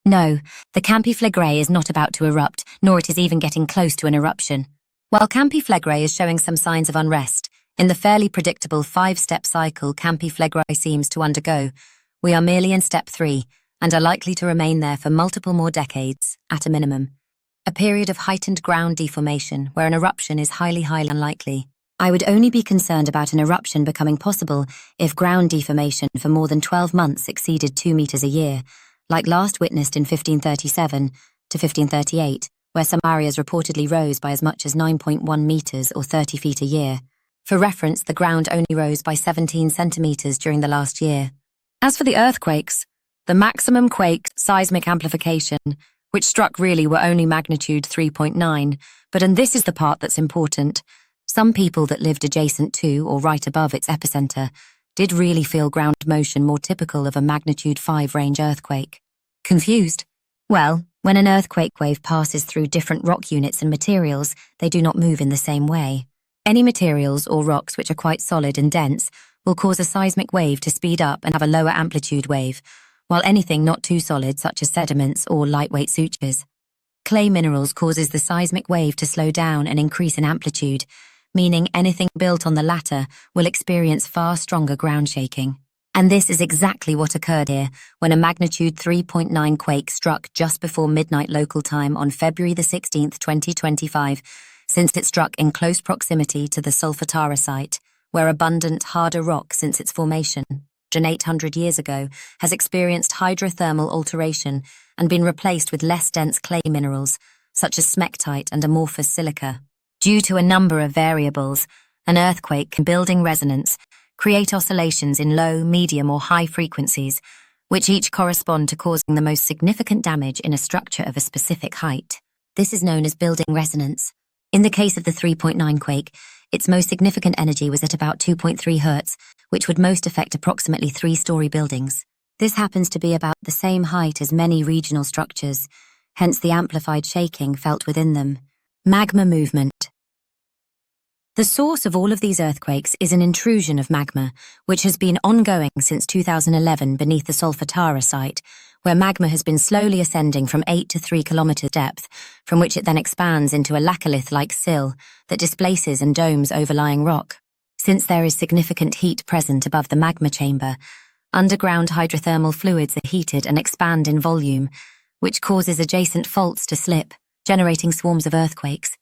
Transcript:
No, the Campi Flegrei is not about to erupt, nor it is even getting close to an eruption. While Campi Flegrei is showing some signs of unrest, in the fairly predictable 5-step cycle Campi Flegrei seems to undergo, we are merely in step 3 and are likely to remain there for multiple more decades, at a minimum. A period of heightened ground deformation where an eruption is highly unlikely. I would only be concerned about an eruption becoming possible if ground deformation for more than 12 months exceeded 2 meters a year, like last witnessed in 1537 to 1538, where some areas reportedly rose by as much as 9.1 meters or 30 feet a year. For reference, the ground only rose by 17 centimeters during the last year. As for the earthquakes, the maximum quake seismic amplification, which struck really were only magnitude 3.9, and this is the part that's important. Some people that lived adjacent to or right above its epicenter did really feel ground motion more typical of a magnitude 5 range earthquake. Confused? Well, when an earthquake wave passes through different rock units and materials, they do not move in the same way. Any materials or rocks which are quite solid and dense will cause a seismic wave to speed up and have a lower amplitude wave, while anything not too solid, such as sediments or lightweight sutures. Clay minerals causes the seismic wave to slow down and increase in amplitude, meaning anything built on the latter will experience far stronger ground shaking. And this is exactly what occurred here when a magnitude 3.9 quake struck just before midnight local time on February the 16th, 2025, since it struck in close proximity to the Solfatara site, where abundant, harder rock since its formation, 800 years ago, has experienced hydrothermal alteration and been replaced with less dense clay minerals, such as smectite and amorphous silica. Due to a number of variables, an earthquake can building resonance, create oscillations in low, medium or high frequencies, which each correspond to causing the most significant damage in a structure of a specific height. This is known as building resonance. In the case of the 3.9 quake, its most significant energy was at about 2.3 Hz, which would most affect approximately 3-story buildings. This happens to be about the same height as many regional structures, hence the amplified shaking felt within them. Magma movement. The source of all of these earthquakes is an intrusion of magma, which has been ongoing since 2011 beneath the Solfatara site, where magma has been slowly ascending from 8 to 3 kilometers depth, from which it then expands into a laccolith-like sill that displaces and domes overlying rock. Since there is significant heat present above the magma chamber, underground hydrothermal fluids are heated and expand in volume, which causes adjacent faults to slip, generating swarms of earthquakes.